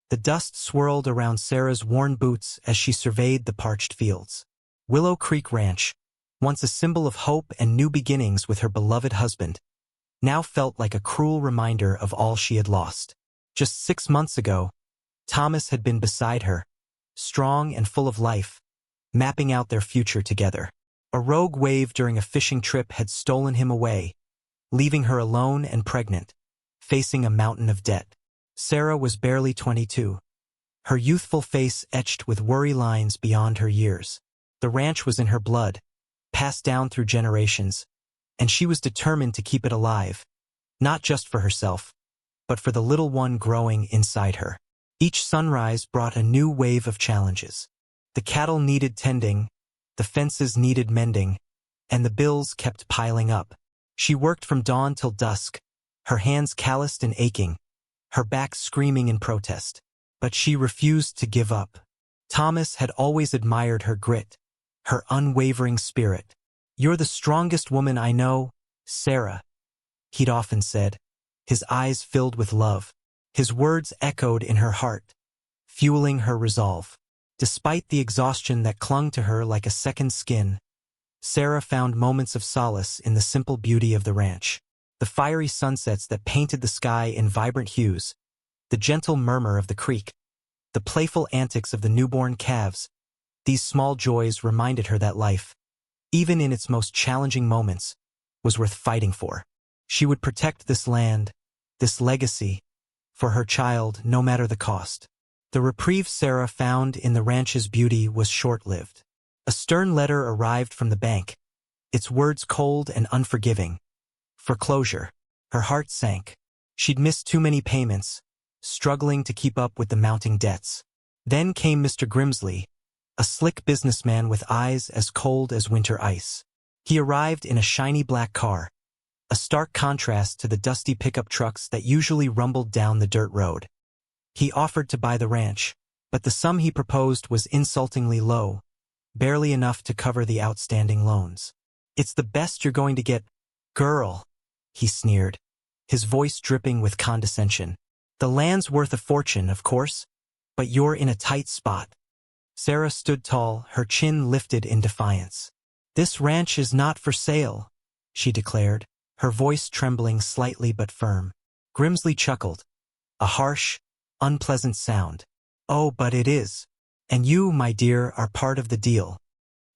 The dust swirled around Sarah's worn boots as she surveyed the parched fields. Willow Creek Ranch, once a symbol of hope and new beginnings with her beloved husband, now felt like a cruel reminder of all she had lost. Just 6 months ago, Thomas had been beside her, strong and full of life, mapping out their future together. A rogue wave during a fishing trip had stolen him away, leaving her alone and pregnant, facing a mountain of debt. Sarah was barely 22, her youthful face etched with worry lines beyond her years. The ranch was in her blood, passed down through generations, and she was determined to keep it alive, not just for herself, but for the little one growing inside her. Each sunrise brought a new wave of challenges. The cattle needed tending, the fences needed mending, and the bills kept piling up. She worked from dawn till dusk, her hands calloused and aching, her back screaming in protest. But she refused to give up. Thomas had always admired her grit, her unwavering spirit. "You're the strongest woman I know, Sarah," he'd often said, his eyes filled with love. His words echoed in her heart, fueling her resolve. Despite the exhaustion that clung to her like a second skin, Sarah found moments of solace in the simple beauty of the ranch. The fiery sunsets that painted the sky in vibrant hues, the gentle murmur of the creek, the playful antics of the newborn calves. These small joys reminded her that life, even in its most challenging moments, was worth fighting for. She would protect this land, this legacy, for her child, no matter the cost. The reprieve Sarah found in the ranch's beauty was short-lived. A stern letter arrived from the bank, its words cold and unforgiving. Foreclosure. Her heart sank. She'd missed too many payments, struggling to keep up with the mounting debts. Then came Mr. Grimsley, a slick businessman with eyes as cold as winter ice. He arrived in a shiny black car, a stark contrast to the dusty pickup trucks that usually rumbled down the dirt road. He offered to buy the ranch, but the sum he proposed was insultingly low, barely enough to cover the outstanding loans. "It's the best you're going to get, girl," he sneered, his voice dripping with condescension. "The land's worth a fortune, of course, but you're in a tight spot." Sarah stood tall, her chin lifted in defiance. "This ranch is not for sale," she declared, her voice trembling slightly but firm. Grimsley chuckled, a harsh, unpleasant sound. "Oh, but it is. And you, my dear, are part of the deal."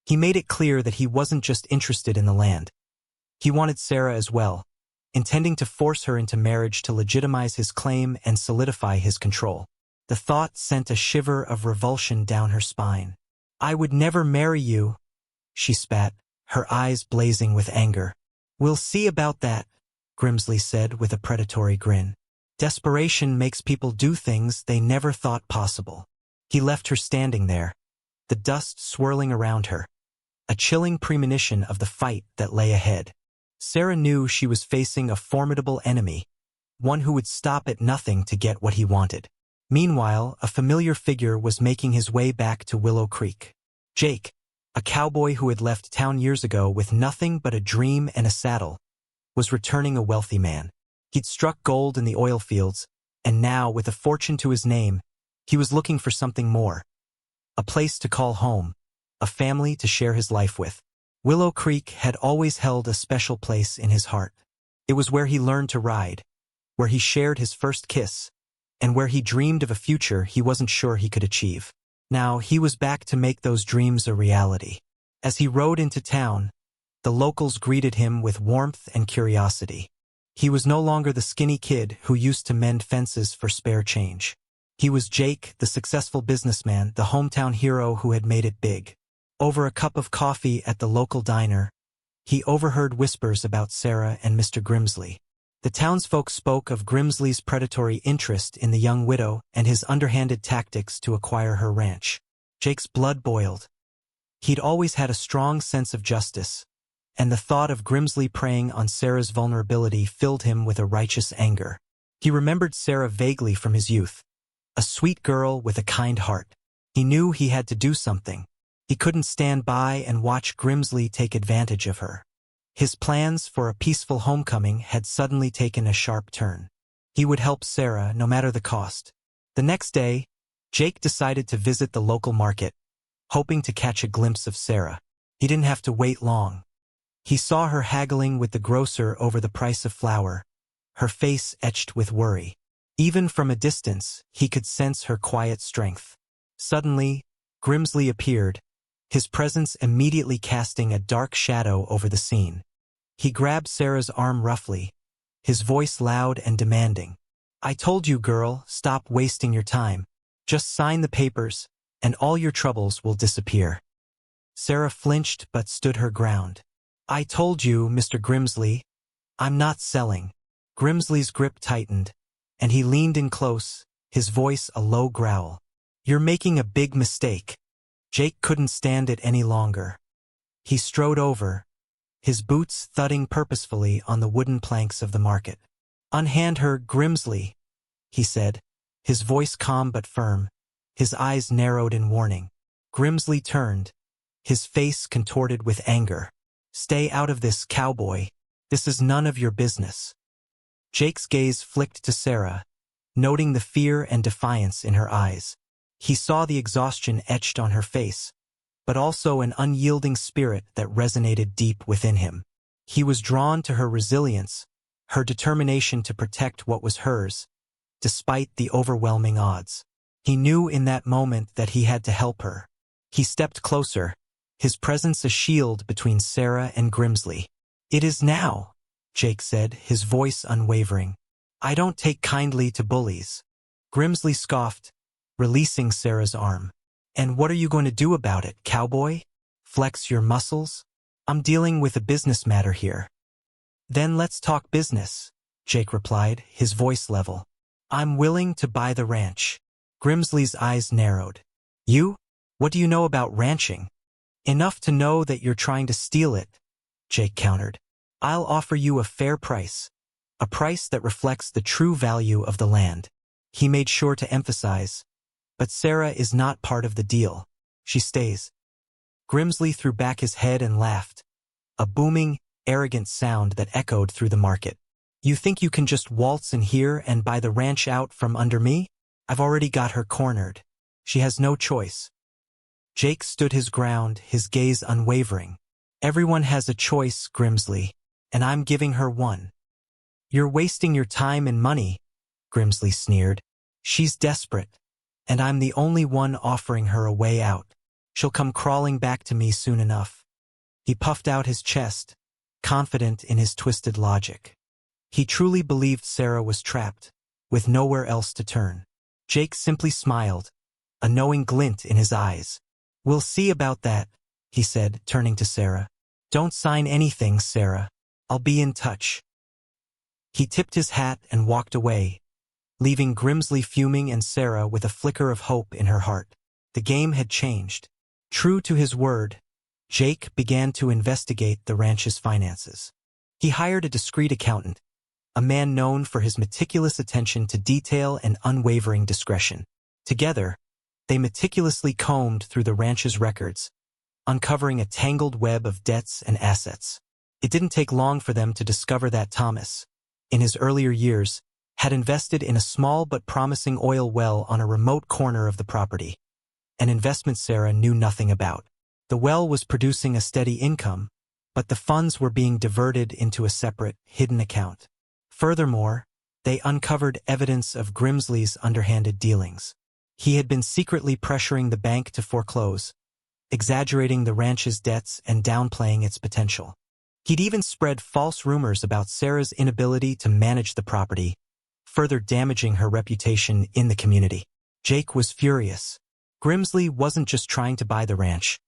He made it clear that he wasn't just interested in the land. He wanted Sarah as well, intending to force her into marriage to legitimize his claim and solidify his control. The thought sent a shiver of revulsion down her spine. "I would never marry you," she spat, her eyes blazing with anger. "We'll see about that," Grimsley said with a predatory grin. "Desperation makes people do things they never thought possible." He left her standing there, the dust swirling around her, a chilling premonition of the fight that lay ahead. Sarah knew she was facing a formidable enemy, one who would stop at nothing to get what he wanted. Meanwhile, a familiar figure was making his way back to Willow Creek. Jake, a cowboy who had left town years ago with nothing but a dream and a saddle, was returning a wealthy man. He'd struck gold in the oil fields, and now, with a fortune to his name, he was looking for something more. A place to call home, a family to share his life with. Willow Creek had always held a special place in his heart. It was where he learned to ride, where he shared his first kiss, and where he dreamed of a future he wasn't sure he could achieve. Now he was back to make those dreams a reality. As he rode into town, the locals greeted him with warmth and curiosity. He was no longer the skinny kid who used to mend fences for spare change. He was Jake, the successful businessman, the hometown hero who had made it big. Over a cup of coffee at the local diner, he overheard whispers about Sarah and Mr. Grimsley. The townsfolk spoke of Grimsley's predatory interest in the young widow and his underhanded tactics to acquire her ranch. Jake's blood boiled. He'd always had a strong sense of justice, and the thought of Grimsley preying on Sarah's vulnerability filled him with a righteous anger. He remembered Sarah vaguely from his youth, a sweet girl with a kind heart. He knew he had to do something. He couldn't stand by and watch Grimsley take advantage of her. His plans for a peaceful homecoming had suddenly taken a sharp turn. He would help Sarah no matter the cost, The next day, Jake decided to visit the local market, hoping to catch a glimpse of Sarah. He didn't have to wait long. He saw her haggling with the grocer over the price of flour, her face etched with worry. Even from a distance, he could sense her quiet strength. Suddenly, Grimsley appeared, his presence immediately casting a dark shadow over the scene. He grabbed Sarah's arm roughly, his voice loud and demanding. "I told you, girl, stop wasting your time. Just sign the papers, and all your troubles will disappear." Sarah flinched but stood her ground. "I told you, Mr. Grimsley, I'm not selling." Grimsley's grip tightened, and he leaned in close, his voice a low growl. "You're making a big mistake." Jake couldn't stand it any longer. He strode over, his boots thudding purposefully on the wooden planks of the market. "Unhand her, Grimsley," he said, his voice calm but firm, his eyes narrowed in warning. Grimsley turned, his face contorted with anger. "Stay out of this, cowboy. This is none of your business." Jake's gaze flicked to Sarah, noting the fear and defiance in her eyes. He saw the exhaustion etched on her face, but also an unyielding spirit that resonated deep within him. He was drawn to her resilience, her determination to protect what was hers, despite the overwhelming odds. He knew in that moment that he had to help her. He stepped closer, his presence a shield between Sarah and Grimsley. "It is now," Jake said, his voice unwavering. "I don't take kindly to bullies." Grimsley scoffed, releasing Sarah's arm. "And what are you going to do about it, cowboy? Flex your muscles? I'm dealing with a business matter here." "Then let's talk business," Jake replied, his voice level. "I'm willing to buy the ranch." Grimsley's eyes narrowed. "You? What do you know about ranching?" "Enough to know that you're trying to steal it," Jake countered. "I'll offer you a fair price, a price that reflects the true value of the land." He made sure to emphasize, "But Sarah is not part of the deal. She stays." Grimsley threw back his head and laughed, a booming, arrogant sound that echoed through the market. "You think you can just waltz in here and buy the ranch out from under me? I've already got her cornered. She has no choice." Jake stood his ground, his gaze unwavering. "Everyone has a choice, Grimsley, and I'm giving her one." "You're wasting your time and money," Grimsley sneered. "She's desperate, and I'm the only one offering her a way out. She'll come crawling back to me soon enough." He puffed out his chest, confident in his twisted logic. He truly believed Sarah was trapped, with nowhere else to turn. Jake simply smiled, a knowing glint in his eyes. "We'll see about that," he said, turning to Sarah. "Don't sign anything, Sarah. I'll be in touch." He tipped his hat and walked away, leaving Grimsley fuming and Sarah with a flicker of hope in her heart. The game had changed. True to his word, Jake began to investigate the ranch's finances. He hired a discreet accountant, a man known for his meticulous attention to detail and unwavering discretion. Together, they meticulously combed through the ranch's records, uncovering a tangled web of debts and assets. It didn't take long for them to discover that Thomas, in his earlier years, had invested in a small but promising oil well on a remote corner of the property, an investment Sarah knew nothing about. The well was producing a steady income, but the funds were being diverted into a separate, hidden account. Furthermore, they uncovered evidence of Grimsley's underhanded dealings. He had been secretly pressuring the bank to foreclose, exaggerating the ranch's debts and downplaying its potential. He'd even spread false rumors about Sarah's inability to manage the property, further damaging her reputation in the community. Jake was furious. Grimsley wasn't just trying to buy the ranch.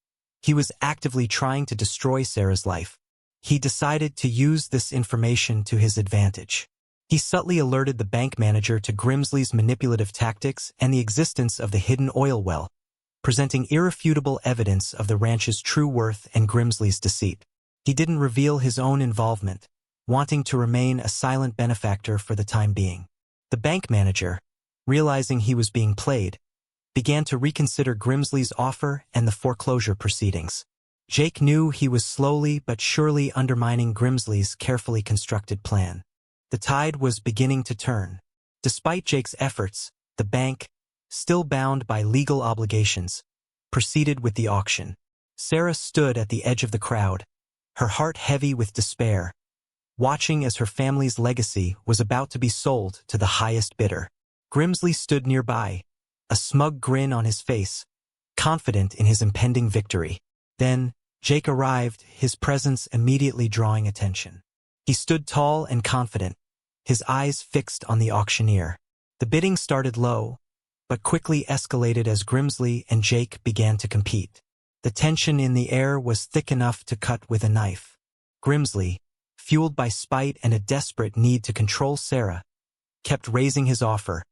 He was actively trying to destroy Sarah's life. He decided to use this information to his advantage. He subtly alerted the bank manager to Grimsley's manipulative tactics and the existence of the hidden oil well, presenting irrefutable evidence of the ranch's true worth and Grimsley's deceit. He didn't reveal his own involvement, wanting to remain a silent benefactor for the time being. The bank manager, realizing he was being played, began to reconsider Grimsley's offer and the foreclosure proceedings. Jake knew he was slowly but surely undermining Grimsley's carefully constructed plan. The tide was beginning to turn. Despite Jake's efforts, the bank, still bound by legal obligations, proceeded with the auction. Sarah stood at the edge of the crowd, her heart heavy with despair, watching as her family's legacy was about to be sold to the highest bidder. Grimsley stood nearby, a smug grin on his face, confident in his impending victory. Then, Jake arrived, his presence immediately drawing attention. He stood tall and confident, his eyes fixed on the auctioneer. The bidding started low, but quickly escalated as Grimsley and Jake began to compete. The tension in the air was thick enough to cut with a knife. Grimsley, fueled by spite and a desperate need to control Sarah, kept raising his offer,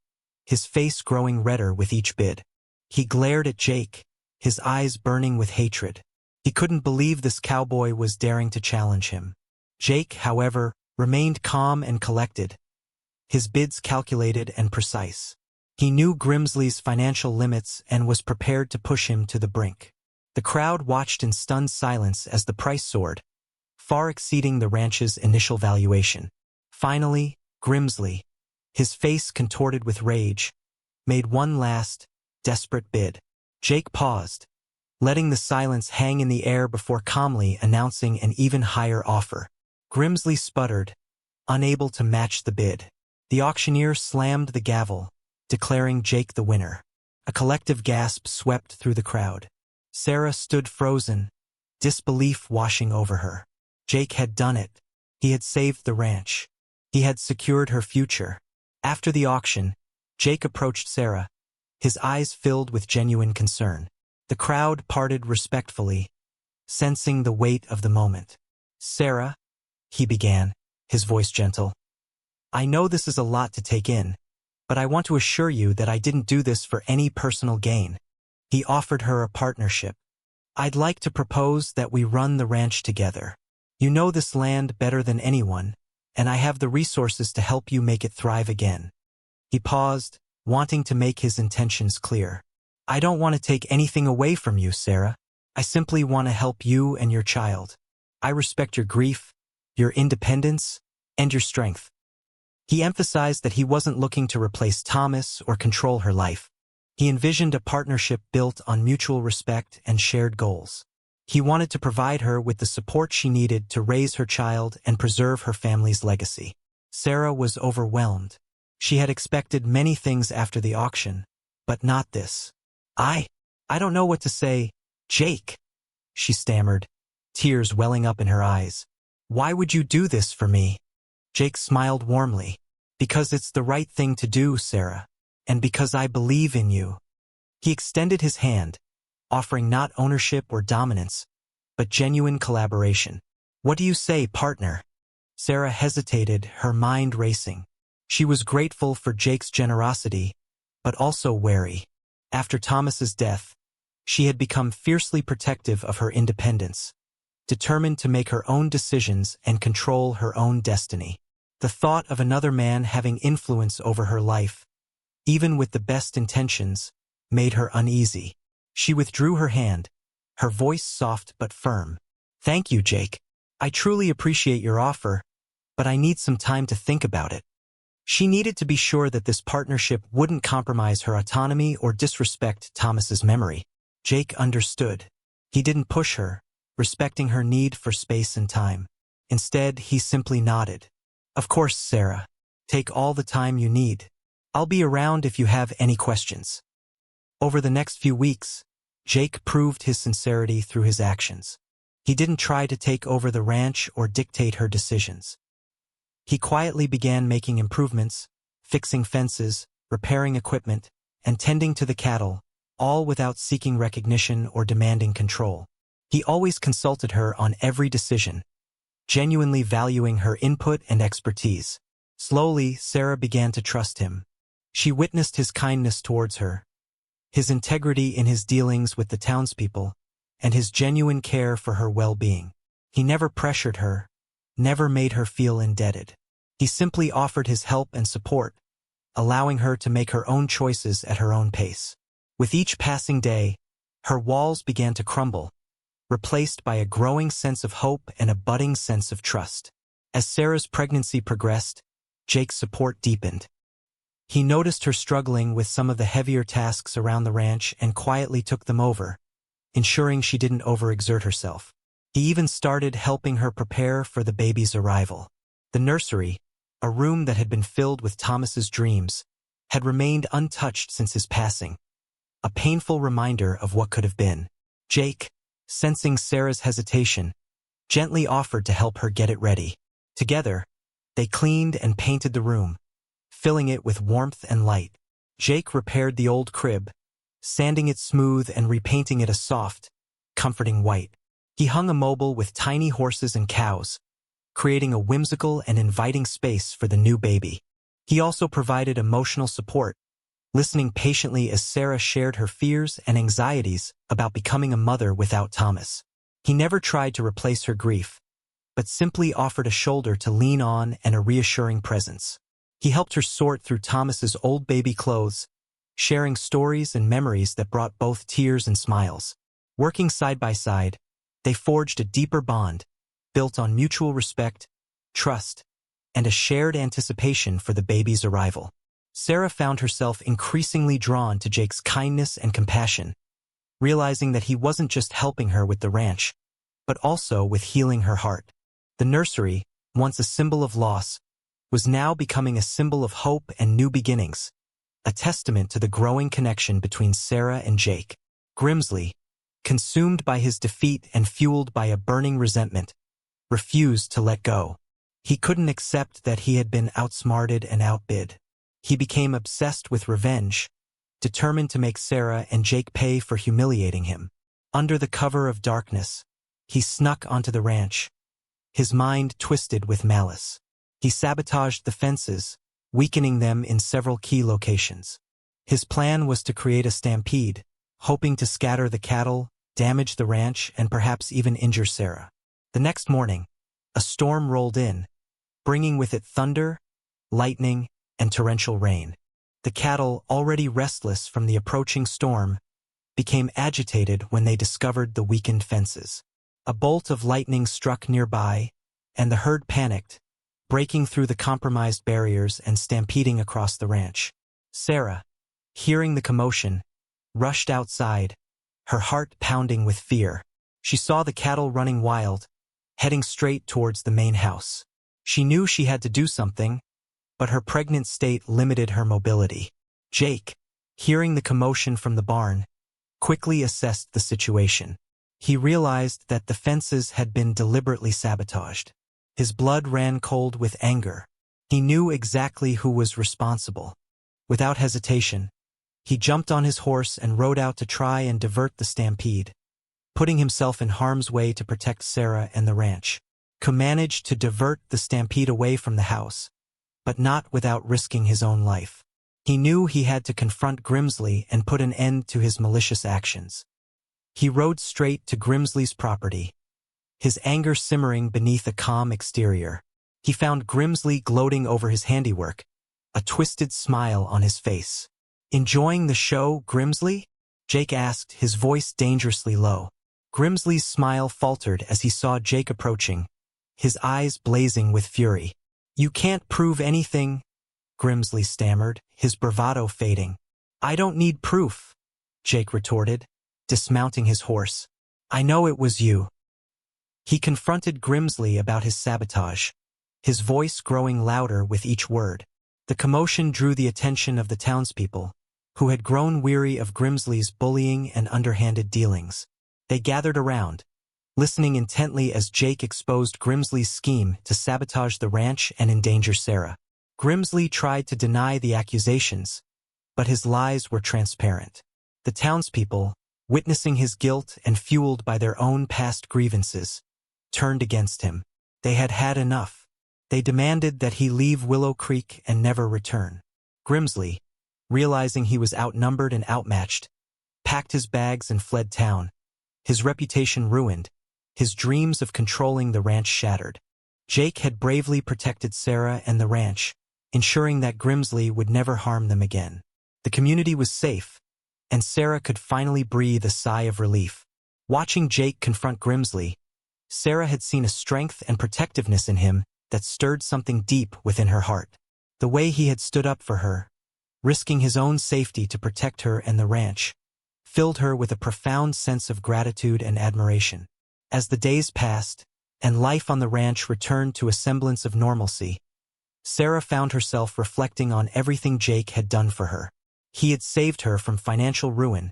his face growing redder with each bid. He glared at Jake, his eyes burning with hatred. He couldn't believe this cowboy was daring to challenge him. Jake, however, remained calm and collected, his bids calculated and precise. He knew Grimsley's financial limits and was prepared to push him to the brink. The crowd watched in stunned silence as the price soared, far exceeding the ranch's initial valuation. Finally, Grimsley, his face contorted with rage, made one last, desperate bid. Jake paused, letting the silence hang in the air before calmly announcing an even higher offer. Grimsley sputtered, unable to match the bid. The auctioneer slammed the gavel, declaring Jake the winner. A collective gasp swept through the crowd. Sarah stood frozen, disbelief washing over her. Jake had done it. He had saved the ranch. He had secured her future. After the auction, Jake approached Sarah, his eyes filled with genuine concern. The crowd parted respectfully, sensing the weight of the moment. "Sarah," he began, his voice gentle, "I know this is a lot to take in, but I want to assure you that I didn't do this for any personal gain." He offered her a partnership. "I'd like to propose that we run the ranch together. You know this land better than anyone, and I have the resources to help you make it thrive again." He paused, wanting to make his intentions clear. "I don't want to take anything away from you, Sarah. I simply want to help you and your child. I respect your grief, your independence, and your strength." He emphasized that he wasn't looking to replace Thomas or control her life. He envisioned a partnership built on mutual respect and shared goals. He wanted to provide her with the support she needed to raise her child and preserve her family's legacy. Sarah was overwhelmed. She had expected many things after the auction, but not this. I don't know what to say, Jake," she stammered, tears welling up in her eyes. "Why would you do this for me?" Jake smiled warmly. "Because it's the right thing to do, Sarah, and because I believe in you." He extended his hand, offering not ownership or dominance, but genuine collaboration. "What do you say, partner?" Sarah hesitated, her mind racing. She was grateful for Jake's generosity, but also wary. After Thomas's death, she had become fiercely protective of her independence, determined to make her own decisions and control her own destiny. The thought of another man having influence over her life, even with the best intentions, made her uneasy. She withdrew her hand, her voice soft but firm. "Thank you, Jake. I truly appreciate your offer, but I need some time to think about it." She needed to be sure that this partnership wouldn't compromise her autonomy or disrespect Thomas's memory. Jake understood. He didn't push her, respecting her need for space and time. Instead, he simply nodded. "Of course, Sarah. Take all the time you need. I'll be around if you have any questions." Over the next few weeks, Jake proved his sincerity through his actions. He didn't try to take over the ranch or dictate her decisions. He quietly began making improvements, fixing fences, repairing equipment, and tending to the cattle, all without seeking recognition or demanding control. He always consulted her on every decision, genuinely valuing her input and expertise. Slowly, Sarah began to trust him. She witnessed his kindness towards her, his integrity in his dealings with the townspeople, and his genuine care for her well-being. He never pressured her, never made her feel indebted. He simply offered his help and support, allowing her to make her own choices at her own pace. With each passing day, her walls began to crumble, replaced by a growing sense of hope and a budding sense of trust. As Sarah's pregnancy progressed, Jake's support deepened. He noticed her struggling with some of the heavier tasks around the ranch and quietly took them over, ensuring she didn't overexert herself. He even started helping her prepare for the baby's arrival. The nursery, a room that had been filled with Thomas's dreams, had remained untouched since his passing, a painful reminder of what could have been. Jake, sensing Sarah's hesitation, gently offered to help her get it ready. Together, they cleaned and painted the room, filling it with warmth and light. Jake repaired the old crib, sanding it smooth and repainting it a soft, comforting white. He hung a mobile with tiny horses and cows, creating a whimsical and inviting space for the new baby. He also provided emotional support, listening patiently as Sarah shared her fears and anxieties about becoming a mother without Thomas. He never tried to replace her grief, but simply offered a shoulder to lean on and a reassuring presence. He helped her sort through Thomas's old baby clothes, sharing stories and memories that brought both tears and smiles. Working side by side, they forged a deeper bond, built on mutual respect, trust, and a shared anticipation for the baby's arrival. Sarah found herself increasingly drawn to Jake's kindness and compassion, realizing that he wasn't just helping her with the ranch, but also with healing her heart. The nursery, once a symbol of loss, was now becoming a symbol of hope and new beginnings, a testament to the growing connection between Sarah and Jake. Grimsley, consumed by his defeat and fueled by a burning resentment, refused to let go. He couldn't accept that he had been outsmarted and outbid. He became obsessed with revenge, determined to make Sarah and Jake pay for humiliating him. Under the cover of darkness, he snuck onto the ranch, his mind twisted with malice. He sabotaged the fences, weakening them in several key locations. His plan was to create a stampede, hoping to scatter the cattle, damage the ranch, and perhaps even injure Sarah. The next morning, a storm rolled in, bringing with it thunder, lightning, and torrential rain. The cattle, already restless from the approaching storm, became agitated when they discovered the weakened fences. A bolt of lightning struck nearby, and the herd panicked, breaking through the compromised barriers and stampeding across the ranch. Sarah, hearing the commotion, rushed outside, her heart pounding with fear. She saw the cattle running wild, heading straight towards the main house. She knew she had to do something, but her pregnant state limited her mobility. Jake, hearing the commotion from the barn, quickly assessed the situation. He realized that the fences had been deliberately sabotaged. His blood ran cold with anger. He knew exactly who was responsible. Without hesitation, he jumped on his horse and rode out to try and divert the stampede, putting himself in harm's way to protect Sarah and the ranch. He managed to divert the stampede away from the house, but not without risking his own life. He knew he had to confront Grimsley and put an end to his malicious actions. He rode straight to Grimsley's property, his anger simmering beneath a calm exterior. He found Grimsley gloating over his handiwork, a twisted smile on his face. "Enjoying the show, Grimsley?" Jake asked, his voice dangerously low. Grimsley's smile faltered as he saw Jake approaching, his eyes blazing with fury. "You can't prove anything," Grimsley stammered, his bravado fading. "I don't need proof," Jake retorted, dismounting his horse. "I know it was you." He confronted Grimsley about his sabotage, his voice growing louder with each word. The commotion drew the attention of the townspeople, who had grown weary of Grimsley's bullying and underhanded dealings. They gathered around, listening intently as Jake exposed Grimsley's scheme to sabotage the ranch and endanger Sarah. Grimsley tried to deny the accusations, but his lies were transparent. The townspeople, witnessing his guilt and fueled by their own past grievances, turned against him. They had had enough. They demanded that he leave Willow Creek and never return. Grimsley, realizing he was outnumbered and outmatched, packed his bags and fled town, his reputation ruined, his dreams of controlling the ranch shattered. Jake had bravely protected Sarah and the ranch, ensuring that Grimsley would never harm them again. The community was safe, and Sarah could finally breathe a sigh of relief. Watching Jake confront Grimsley, Sarah had seen a strength and protectiveness in him that stirred something deep within her heart. The way he had stood up for her, risking his own safety to protect her and the ranch, filled her with a profound sense of gratitude and admiration. As the days passed, and life on the ranch returned to a semblance of normalcy, Sarah found herself reflecting on everything Jake had done for her. He had saved her from financial ruin,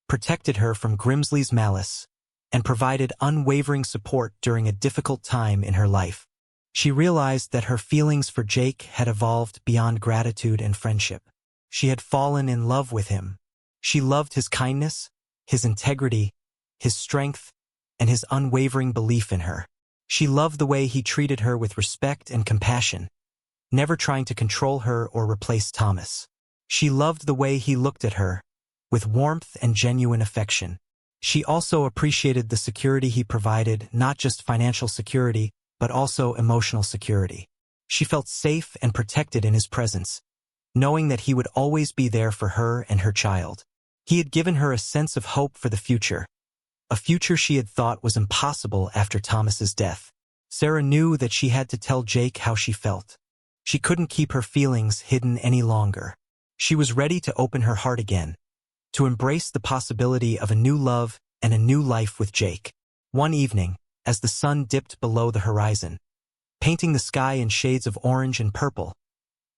protected her from Grimsley's malice, and provided unwavering support during a difficult time in her life. She realized that her feelings for Jake had evolved beyond gratitude and friendship. She had fallen in love with him. She loved his kindness, his integrity, his strength, and his unwavering belief in her. She loved the way he treated her with respect and compassion, never trying to control her or replace Thomas. She loved the way he looked at her, with warmth and genuine affection. She also appreciated the security he provided, not just financial security, but also emotional security. She felt safe and protected in his presence, knowing that he would always be there for her and her child. He had given her a sense of hope for the future, a future she had thought was impossible after Thomas's death. Sarah knew that she had to tell Jake how she felt. She couldn't keep her feelings hidden any longer. She was ready to open her heart again, to embrace the possibility of a new love and a new life with Jake. One evening, as the sun dipped below the horizon, painting the sky in shades of orange and purple,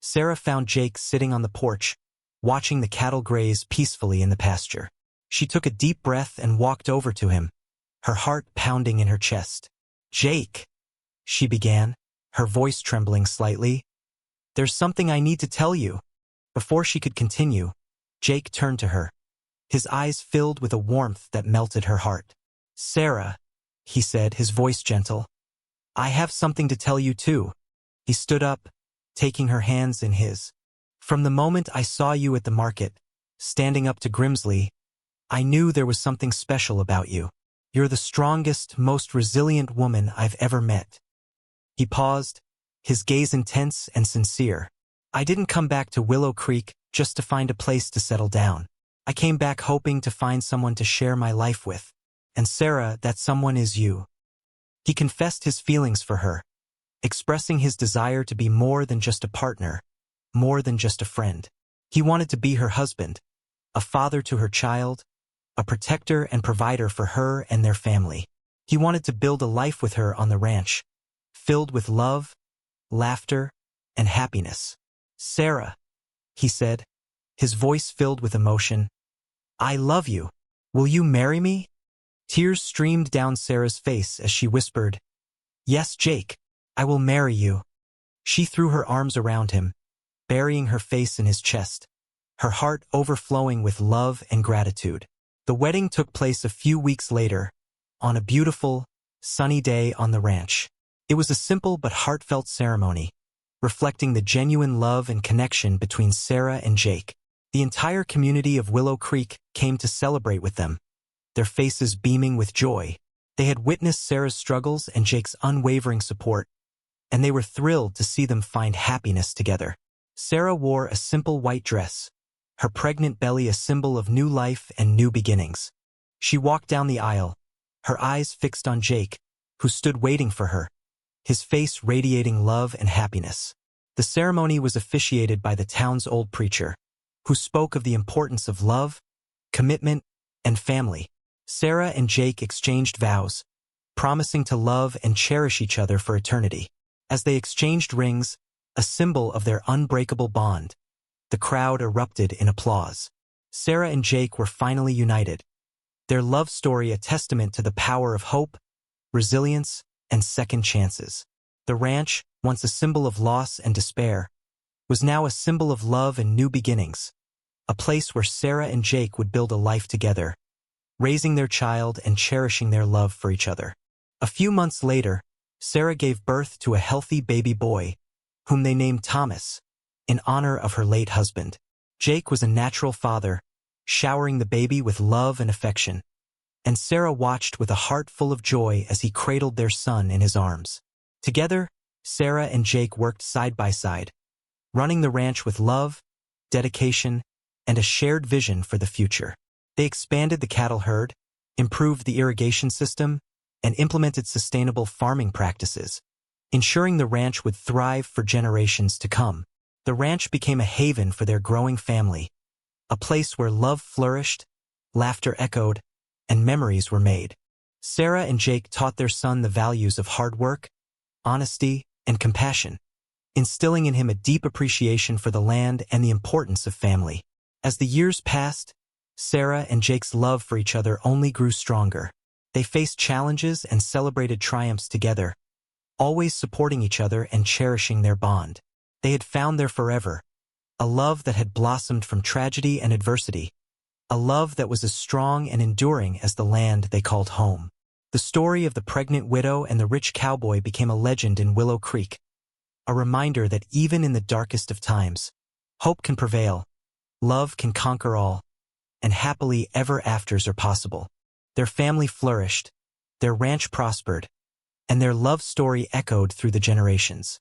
Sarah found Jake sitting on the porch, watching the cattle graze peacefully in the pasture. She took a deep breath and walked over to him, her heart pounding in her chest. "Jake," she began, her voice trembling slightly, "there's something I need to tell you." Before she could continue, Jake turned to her, his eyes filled with a warmth that melted her heart. "Sarah," he said, his voice gentle, "I have something to tell you too." He stood up, taking her hands in his. "From the moment I saw you at the market, standing up to Grimsley, I knew there was something special about you. You're the strongest, most resilient woman I've ever met." He paused, his gaze intense and sincere. "I didn't come back to Willow Creek just to find a place to settle down. I came back hoping to find someone to share my life with. And Sarah, that someone is you." He confessed his feelings for her, expressing his desire to be more than just a partner, more than just a friend. He wanted to be her husband, a father to her child, a protector and provider for her and their family. He wanted to build a life with her on the ranch, filled with love, laughter, and happiness. "Sarah," he said, his voice filled with emotion, "I love you. Will you marry me?" Tears streamed down Sarah's face as she whispered, "Yes, Jake, I will marry you." She threw her arms around him, burying her face in his chest, her heart overflowing with love and gratitude. The wedding took place a few weeks later, on a beautiful, sunny day on the ranch. It was a simple but heartfelt ceremony, reflecting the genuine love and connection between Sarah and Jake. The entire community of Willow Creek came to celebrate with them, their faces beaming with joy. They had witnessed Sarah's struggles and Jake's unwavering support, and they were thrilled to see them find happiness together. Sarah wore a simple white dress, her pregnant belly a symbol of new life and new beginnings. She walked down the aisle, her eyes fixed on Jake, who stood waiting for her, his face radiating love and happiness. The ceremony was officiated by the town's old preacher, who spoke of the importance of love, commitment, and family. Sarah and Jake exchanged vows, promising to love and cherish each other for eternity. As they exchanged rings, a symbol of their unbreakable bond, the crowd erupted in applause. Sarah and Jake were finally united, their love story a testament to the power of hope, resilience, and second chances. The ranch, once a symbol of loss and despair, was now a symbol of love and new beginnings, a place where Sarah and Jake would build a life together, raising their child and cherishing their love for each other. A few months later, Sarah gave birth to a healthy baby boy, whom they named Thomas, in honor of her late husband. Jake was a natural father, showering the baby with love and affection, and Sarah watched with a heart full of joy as he cradled their son in his arms. Together, Sarah and Jake worked side by side, running the ranch with love, dedication, and a shared vision for the future. They expanded the cattle herd, improved the irrigation system, and implemented sustainable farming practices, ensuring the ranch would thrive for generations to come. The ranch became a haven for their growing family, a place where love flourished, laughter echoed, and memories were made. Sarah and Jake taught their son the values of hard work, honesty, and compassion, instilling in him a deep appreciation for the land and the importance of family. As the years passed, Sarah and Jake's love for each other only grew stronger. They faced challenges and celebrated triumphs together, always supporting each other and cherishing their bond. They had found their forever, a love that had blossomed from tragedy and adversity, a love that was as strong and enduring as the land they called home. The story of the pregnant widow and the rich cowboy became a legend in Willow Creek, a reminder that even in the darkest of times, hope can prevail, love can conquer all, and happily ever afters are possible. Their family flourished, their ranch prospered, and their love story echoed through the generations.